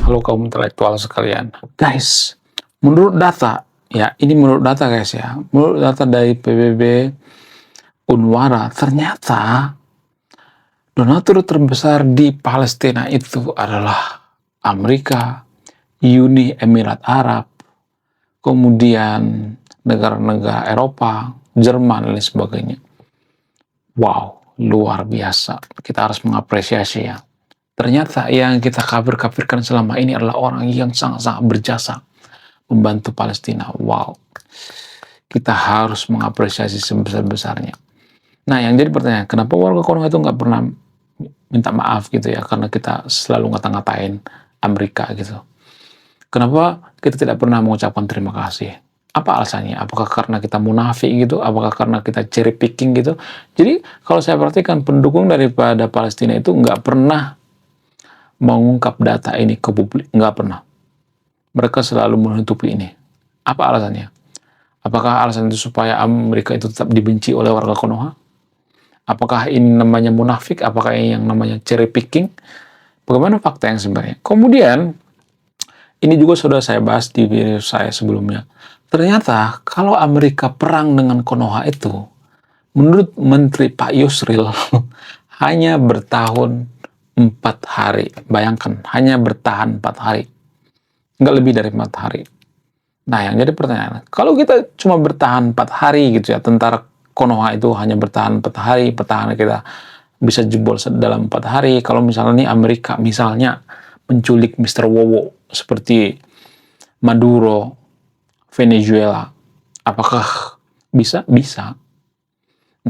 Halo kaum intelektual sekalian. Guys, menurut data, ya ini menurut data guys ya, menurut data dari PBB Unwara, ternyata donatur terbesar di Palestina itu adalah Amerika, Uni Emirat Arab, kemudian negara-negara Eropa, Jerman, dan lain sebagainya. Wow, luar biasa. Kita harus mengapresiasi ya. Ternyata yang kita kafir-kafirkan selama ini adalah orang yang sangat-sangat berjasa membantu Palestina. Wow, kita harus mengapresiasi sebesar-besarnya. Nah, yang jadi pertanyaan, kenapa warga Korea itu nggak pernah minta maaf gitu ya? Karena kita selalu ngata-ngatain Amerika gitu. Kenapa kita tidak pernah mengucapkan terima kasih? Apa alasannya? Apakah karena kita munafik gitu? Apakah karena kita cherry picking gitu? Jadi kalau saya perhatikan pendukung daripada Palestina itu nggak pernah mengungkap data ini ke publik, nggak pernah. Mereka selalu menutupi ini. Apa alasannya? Apakah alasan itu supaya Amerika itu tetap dibenci oleh warga Konoha? Apakah ini namanya munafik? Apakah ini yang namanya cherry picking? Bagaimana fakta yang sebenarnya? Kemudian, ini juga sudah saya bahas di video saya sebelumnya. Ternyata kalau Amerika perang dengan Konoha itu, menurut Menteri Pak Yusril, hanya bertahan 4 hari. Bayangkan, hanya bertahan 4 hari. Nggak lebih dari 4 hari. Nah, yang jadi pertanyaan, kalau kita cuma bertahan 4 hari gitu ya, tentara Konoha itu hanya bertahan 4 hari, pertahanan kita bisa jebol dalam 4 hari. Kalau misalnya nih Amerika misalnya menculik Mr. Wowo seperti Maduro, Venezuela, apakah bisa? Bisa.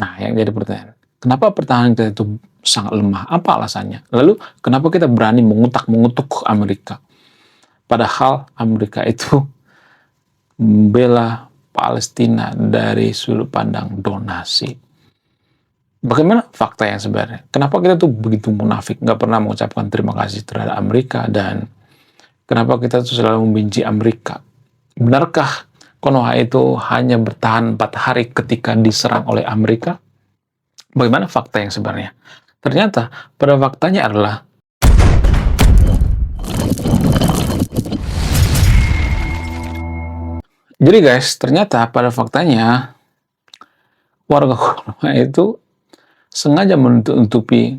Nah, yang jadi pertanyaan, kenapa pertahanan kita itu sangat lemah? Apa alasannya? Lalu, kenapa kita berani mengutuk Amerika? Padahal Amerika itu membela Palestina dari sudut pandang donasi. Bagaimana fakta yang sebenarnya? Kenapa kita tuh begitu munafik, nggak pernah mengucapkan terima kasih terhadap Amerika, dan kenapa kita tuh selalu membenci Amerika? Benarkah Konoha itu hanya bertahan 4 hari ketika diserang oleh Amerika? Bagaimana fakta yang sebenarnya? Ternyata pada faktanya adalah jadi guys, ternyata pada faktanya warga Konoha itu sengaja menutupi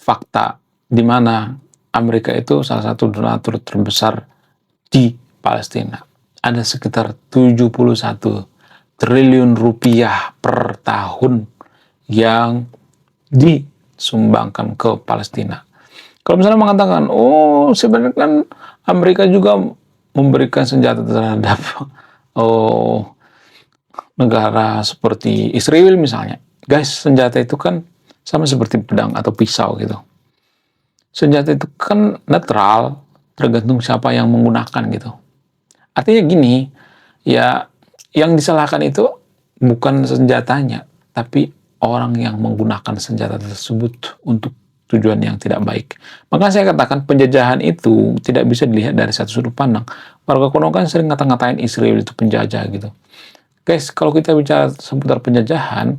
fakta di mana Amerika itu salah satu donatur terbesar di Palestina. Ada sekitar 71 triliun rupiah per tahun yang disumbangkan ke Palestina. Kalau misalnya mengatakan, oh sebenarnya kan Amerika juga memberikan senjata terhadap negara seperti Israel misalnya. Guys, senjata itu kan sama seperti pedang atau pisau gitu. Senjata itu kan netral, tergantung siapa yang menggunakan gitu. Artinya gini, ya yang disalahkan itu bukan senjatanya, tapi orang yang menggunakan senjata tersebut untuk tujuan yang tidak baik. Maka saya katakan penjajahan itu tidak bisa dilihat dari satu sudut pandang. Warga Konoha kan sering ngata-ngatain Israel itu penjajah gitu. Guys, kalau kita bicara seputar penjajahan,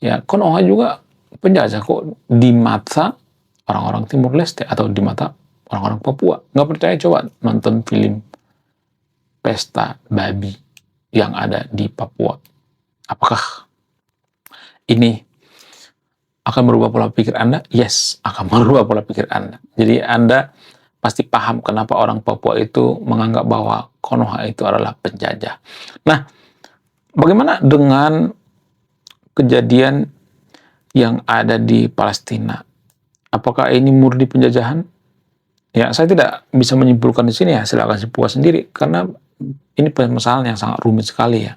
ya Konoha juga penjajah kok di mata orang-orang Timur Leste atau di mata orang-orang Papua. Nggak percaya, coba nonton film Pesta Babi yang ada di Papua. Apakah ini akan merubah pola pikir Anda? Yes, akan merubah pola pikir Anda. Jadi Anda pasti paham kenapa orang Papua itu menganggap bahwa Konoha itu adalah penjajah. Nah, bagaimana dengan kejadian yang ada di Palestina? Apakah ini murni penjajahan? Ya, saya tidak bisa menyimpulkan di sini ya, silakan simpulkan sendiri, karena ini permasalahan yang sangat rumit sekali ya.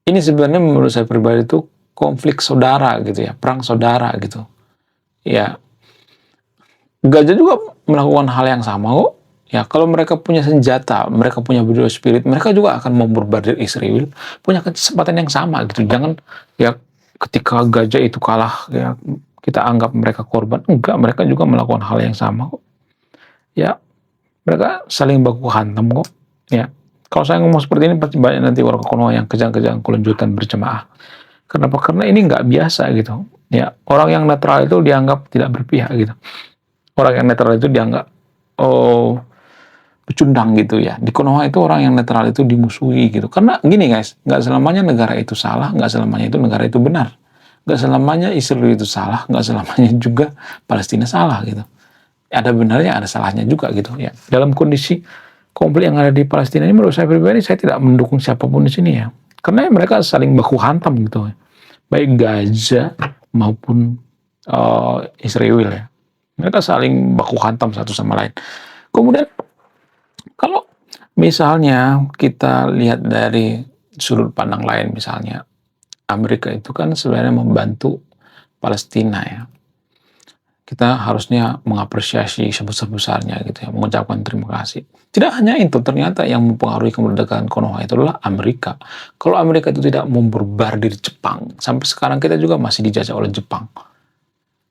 Ini sebenarnya menurut saya pribadi itu konflik saudara gitu ya, perang saudara gitu. Ya, Gaza juga melakukan hal yang sama kok. Ya, kalau mereka punya senjata, mereka punya berdua spirit, mereka juga akan membombardir Israel, punya kesempatan yang sama gitu. Jangan ya ketika Gaza itu kalah ya kita anggap mereka korban. Enggak, mereka juga melakukan hal yang sama kok. Ya, mereka saling baku hantam kok. Ya, kalau saya ngomong seperti ini pasti banyak nanti warga Konoha yang kejang-kejang kelanjutan berjemaah. Kenapa? Karena ini nggak biasa gitu. Ya, orang yang netral itu dianggap tidak berpihak gitu. Orang yang netral itu dianggap, oh pecundang gitu ya. Di Konoha itu orang yang netral itu dimusuhi gitu. Karena gini guys, nggak selamanya negara itu salah, nggak selamanya itu negara itu benar. Nggak selamanya Israel itu salah, nggak selamanya juga Palestina salah gitu. Ada benarnya, ada salahnya juga gitu ya. Dalam kondisi konflik yang ada di Palestina ini, menurut saya pribadi, saya tidak mendukung siapapun di sini ya. Karena mereka saling baku hantam gitu ya. Baik Gaza maupun Israel ya. Mereka saling baku hantam satu sama lain. Kemudian kalau misalnya kita lihat dari sudut pandang lain, misalnya Amerika itu kan sebenarnya membantu Palestina ya. Kita harusnya mengapresiasi sebesar-besarnya gitu ya, mengucapkan terima kasih. Tidak hanya itu, ternyata yang mempengaruhi kemerdekaan Konoha itu adalah Amerika. Kalau Amerika itu tidak memborbardir Jepang, sampai sekarang kita juga masih dijajah oleh Jepang.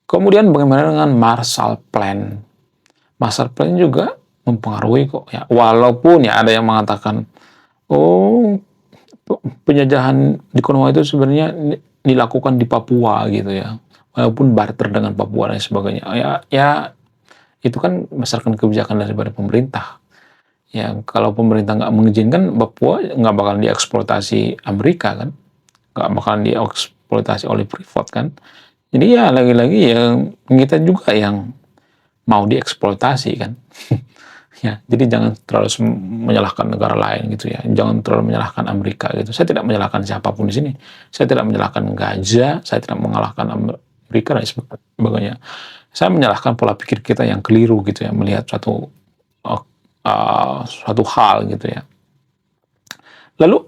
Kemudian bagaimana dengan Marshall Plan? Marshall Plan juga mempengaruhi kok ya. Walaupun ya ada yang mengatakan, oh penjajahan di Konoha itu sebenarnya dilakukan di Papua gitu ya. Walaupun barter dengan Papua dan sebagainya. Ya itu kan berdasarkan kebijakan daripada pemerintah. Ya kalau pemerintah nggak mengizinkan, Papua nggak bakalan dieksploitasi Amerika kan, nggak bakalan dieksploitasi oleh Freeport kan. Jadi ya lagi-lagi ya kita juga yang mau dieksploitasi kan. Ya, jadi jangan terlalu menyalahkan negara lain gitu ya. Jangan terlalu menyalahkan Amerika gitu. Saya tidak menyalahkan siapapun di sini. Saya tidak menyalahkan Gaza, saya tidak menyalahkan Amerika dan sebagainya. Saya menyalahkan pola pikir kita yang keliru gitu ya, melihat suatu hal gitu ya. Lalu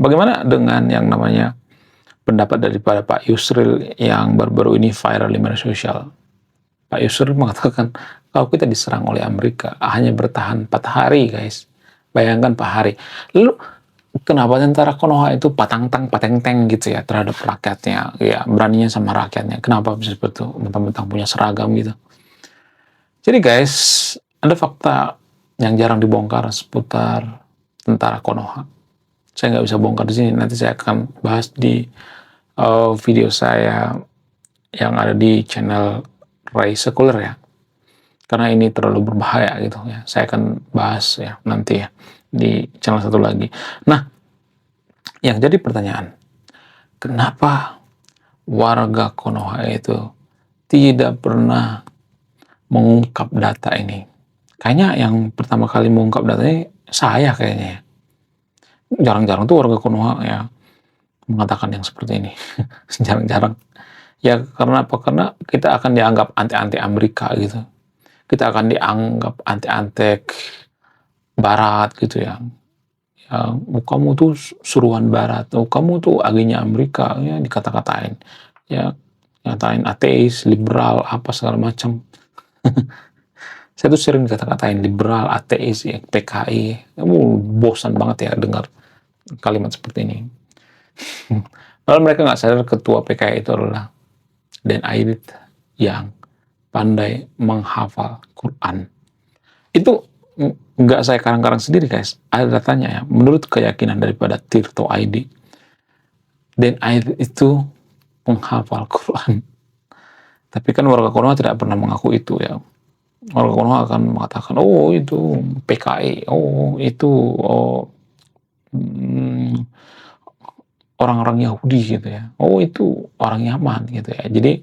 bagaimana dengan yang namanya pendapat daripada Pak Yusril yang baru-baru ini viral di media sosial? Pak Yusril mengatakan kalau kita diserang oleh Amerika hanya bertahan 4 hari guys. Bayangkan 4 hari. Lalu kenapa tentara Konoha itu pateng-teng gitu ya terhadap rakyatnya, ya beraninya sama rakyatnya. Kenapa bisa seperti itu? Mentang-mentang punya seragam gitu. Jadi guys, ada fakta yang jarang dibongkar seputar tentara Konoha. Saya nggak bisa bongkar di sini. Nanti saya akan bahas di video saya yang ada di channel Ray Sekuler ya. Karena ini terlalu berbahaya gitu ya. Saya akan bahas ya nanti ya di channel satu lagi. Nah, yang jadi pertanyaan, kenapa warga Konoha itu tidak pernah mengungkap data ini? Kayaknya yang pertama kali mengungkap data ini saya kayaknya ya. Jarang-jarang tuh warga Konoha ya mengatakan yang seperti ini. Jarang-jarang. Ya karena apa? Karena kita akan dianggap anti-anti Amerika gitu. Kita akan dianggap anti-antek Barat gitu ya. Ya, kamu tuh suruhan Barat, kamu tuh agennya Amerika, ya dikata-katain. Ya, ngatain ateis, liberal, apa segala macam. Saya tuh sering dikata-katain liberal, ateis, ya, PKI. Bosan banget ya dengar kalimat seperti ini. Padahal mereka nggak sadar ketua PKI itu adalah Dan Aidit yang pandai menghafal Quran. Itu nggak saya karang-karang sendiri guys, ada datanya ya. Menurut keyakinan daripada Tirto ID, Dan Aidit itu menghafal Quran. Tapi kan warga Konoha tidak pernah mengaku itu ya. Warga Konoha akan mengatakan, oh itu PKI, oh itu orang-orang Yahudi gitu ya. Oh itu orang Yaman gitu ya. Jadi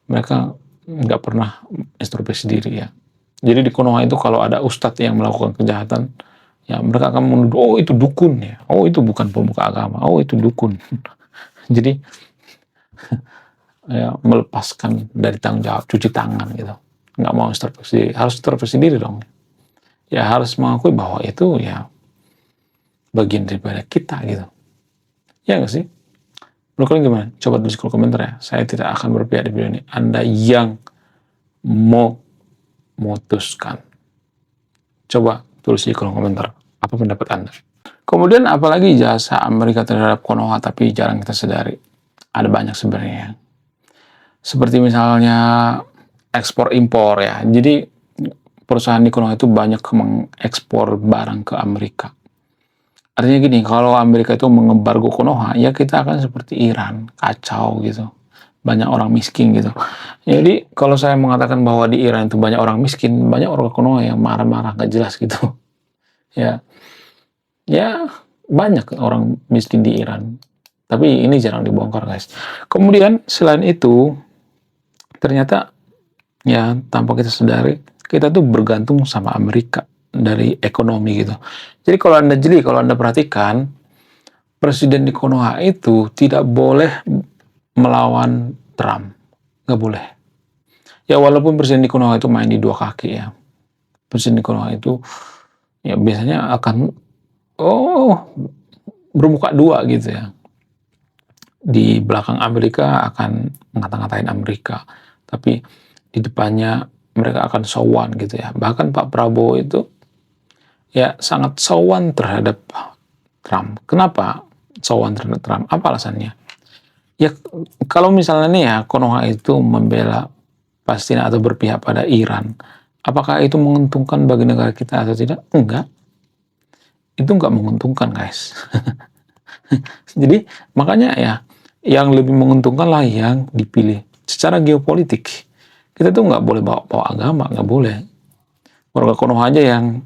mereka nggak pernah introspeksi diri ya. Jadi di Konoha itu kalau ada ustadz yang melakukan kejahatan, ya mereka akan menuduh, oh itu dukun ya. Oh itu bukan pemuka agama. Oh itu dukun. Jadi ya melepaskan dari tanggung jawab, cuci tangan gitu. Nggak mau introspeksi, harus introspeksi diri dong. Ya harus mengakui bahwa itu ya bagian daripada kita gitu. Ya nggak sih? Menurut kalian gimana? Coba tulis di kolom komentar ya. Saya tidak akan berpihak di video ini. Anda yang mau memutuskan. Coba tulis di kolom komentar. Apa pendapat Anda? Kemudian apalagi jasa Amerika terhadap Konoha tapi jarang kita sadari. Ada banyak sebenarnya. Seperti misalnya ekspor impor ya. Jadi perusahaan di Konoha itu banyak mengekspor barang ke Amerika. Artinya gini, kalau Amerika itu mengembargo Konoha, ya kita akan seperti Iran, kacau gitu. banyak orang miskin gitu. Jadi kalau saya mengatakan bahwa di Iran itu banyak orang miskin, banyak orang Konoha yang marah-marah nggak jelas gitu. Ya, ya banyak orang miskin di Iran. Tapi ini jarang dibongkar guys. Kemudian selain itu ternyata ya tanpa kita sadari kita tuh bergantung sama Amerika dari ekonomi gitu. Jadi kalau anda perhatikan presiden di Konoha itu tidak boleh melawan Trump, nggak boleh. Ya walaupun presiden di Konoha itu main di dua kaki ya, presiden di Konoha itu ya biasanya akan bermuka dua gitu ya. Di belakang Amerika akan ngata-ngatain Amerika, tapi di depannya mereka akan sowan gitu ya. Bahkan Pak Prabowo itu ya sangat sowan terhadap Trump. Kenapa sowan terhadap Trump? Apa alasannya? Ya kalau misalnya nih ya Konoha itu membela Palestina atau berpihak pada Iran, apakah itu menguntungkan bagi negara kita atau tidak? Enggak. Itu enggak menguntungkan guys. Jadi makanya ya yang lebih menguntungkan lah yang dipilih. Secara geopolitik kita tuh nggak boleh bawa agama, nggak boleh. Warga Konoha aja yang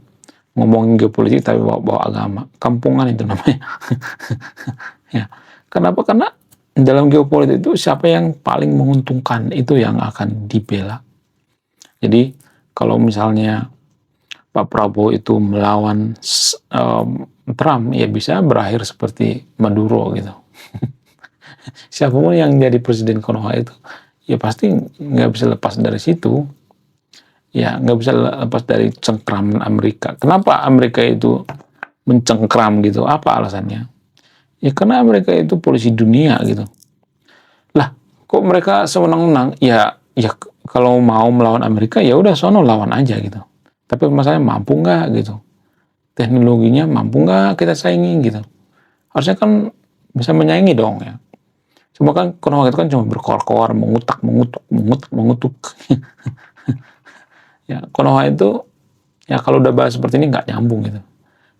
ngomongin geopolitik tapi bawa agama, kampungan itu namanya. Ya, kenapa? Karena dalam geopolitik itu siapa yang paling menguntungkan itu yang akan dibela. Jadi kalau misalnya Pak Prabowo itu melawan Trump, ya bisa berakhir seperti Maduro gitu. Siapapun yang jadi presiden Konoha itu, ya pasti nggak bisa lepas dari situ. Ya nggak bisa lepas dari cengkraman Amerika. Kenapa Amerika itu mencengkram gitu? Apa alasannya? Ya karena Amerika itu polisi dunia gitu. Lah, kok mereka sewenang-wenang? Ya kalau mau melawan Amerika ya udah sono lawan aja gitu. Tapi masalahnya mampu nggak gitu? Teknologinya mampu nggak kita saingi gitu? Harusnya kan bisa menyaingi dong ya. Cuma kan Konoha itu kan cuma berkoar-koar, mengutuk. Ya, Konoha itu ya kalau udah bahas seperti ini nggak nyambung gitu.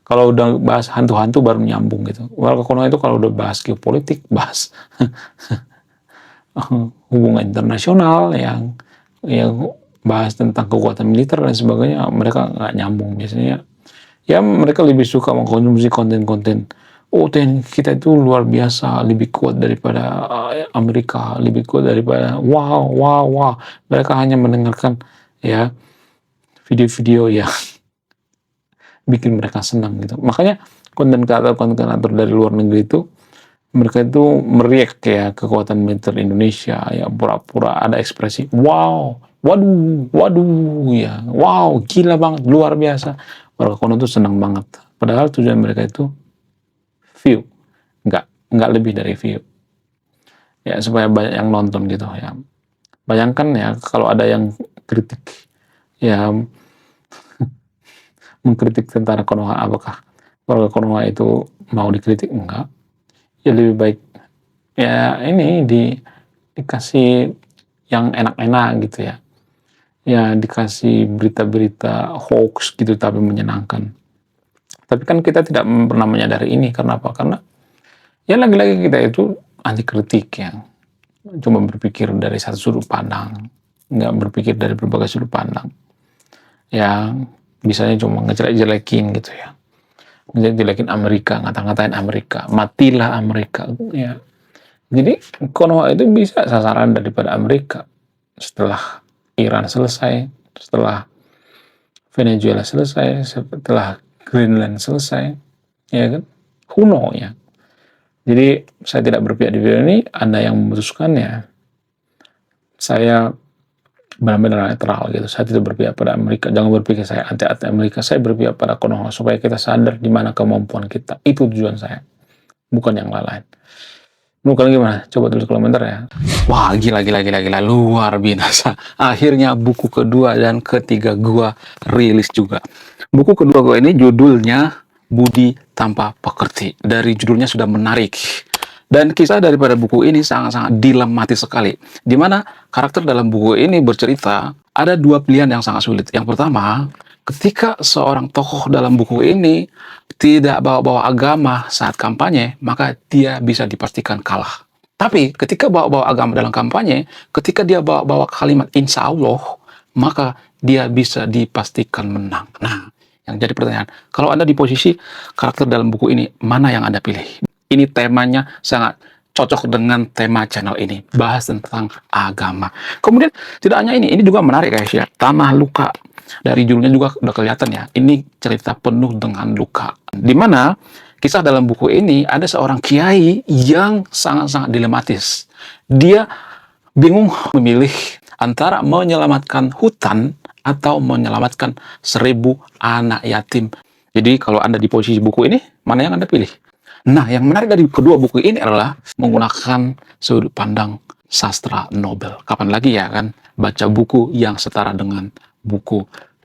Kalau udah bahas hantu-hantu baru nyambung gitu. Warga Konoha itu kalau udah bahas geopolitik, bahas hubungan internasional yang bahas tentang kekuatan militer dan sebagainya, mereka nggak nyambung biasanya. Ya mereka lebih suka mengkonsumsi konten-konten teknik kita itu luar biasa, lebih kuat daripada Amerika, lebih kuat daripada wow. Mereka hanya mendengarkan ya video-video yang bikin mereka senang gitu. Makanya konten kreator dari luar negeri itu mereka itu meriak ya kekuatan militer Indonesia ya, pura-pura ada ekspresi wow, waduh ya, wow gila banget, luar biasa. Warga Konoha itu senang banget. Padahal tujuan mereka itu view, nggak lebih dari view. Ya supaya banyak yang nonton gitu ya. Bayangkan ya kalau ada yang kritik ya mengkritik tentara Konoha, apakah warga Konoha itu mau dikritik? Enggak. Ya lebih baik ya ini dikasih yang enak-enak gitu ya. Ya dikasih berita-berita hoax gitu tapi menyenangkan. Tapi kan kita tidak pernah menyadari ini. Karena apa? Karena ya lagi-lagi kita itu anti kritik ya. Cuma berpikir dari satu sudut pandang, nggak berpikir dari berbagai sudut pandang. Yang bisanya cuma ngejelek-jelekin gitu ya. Ngejelek-jelekin Amerika, ngata-ngatain Amerika, matilah Amerika ya. Jadi Konoha itu bisa sasaran daripada Amerika. Setelah Iran selesai, setelah Venezuela selesai, setelah Greenland selesai, ya kan? Kuno ya. Jadi saya tidak berpihak di video ini, Anda yang memutuskan ya. Saya benar-benar netral gitu. Saya tidak berpihak pada Amerika. Jangan berpikir saya anti Amerika. Saya berpihak pada Konoha supaya kita sadar di mana kemampuan kita. Itu tujuan saya, bukan yang lain. Menurut kalian gimana? Coba tulis komentar ya. Wah, gila, luar biasa. Akhirnya buku kedua dan ketiga gua rilis juga. Buku kedua gua ini judulnya Budi Tanpa Pekerti. Dari judulnya sudah menarik. Dan kisah daripada buku ini sangat-sangat dilematis sekali. Di mana karakter dalam buku ini bercerita ada dua pilihan yang sangat sulit. Yang pertama, ketika seorang tokoh dalam buku ini tidak bawa-bawa agama saat kampanye, maka dia bisa dipastikan kalah. Tapi ketika bawa-bawa agama dalam kampanye, ketika dia bawa-bawa kalimat insya Allah, maka dia bisa dipastikan menang. Nah, yang jadi pertanyaan, kalau Anda di posisi karakter dalam buku ini, mana yang Anda pilih? Ini temanya sangat cocok dengan tema channel ini, bahas tentang agama. Kemudian tidak hanya ini juga menarik guys ya, Tanah Luka. Dari judulnya juga udah kelihatan ya, ini cerita penuh dengan luka. Dimana kisah dalam buku ini ada seorang kiai yang sangat-sangat dilematis. Dia bingung memilih antara menyelamatkan hutan atau menyelamatkan 1.000 anak yatim. Jadi kalau Anda di posisi buku ini, mana yang Anda pilih? Nah, yang menarik dari kedua buku ini adalah menggunakan sudut pandang sastra Nobel. Kapan lagi ya kan baca buku yang setara dengan buku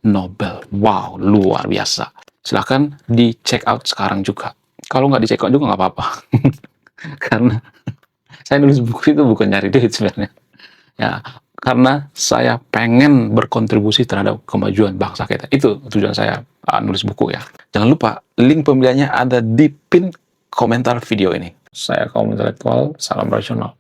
Nobel. Wow, luar biasa. Silahkan di check out sekarang juga. Kalau nggak di check out juga nggak apa-apa. Karena saya nulis buku itu bukan nyari duit sebenarnya. Ya, karena saya pengen berkontribusi terhadap kemajuan bangsa kita. Itu tujuan saya nulis buku ya. Jangan lupa, link pembeliannya ada di pin komentar video ini. Saya kaum intelektual, salam rasional.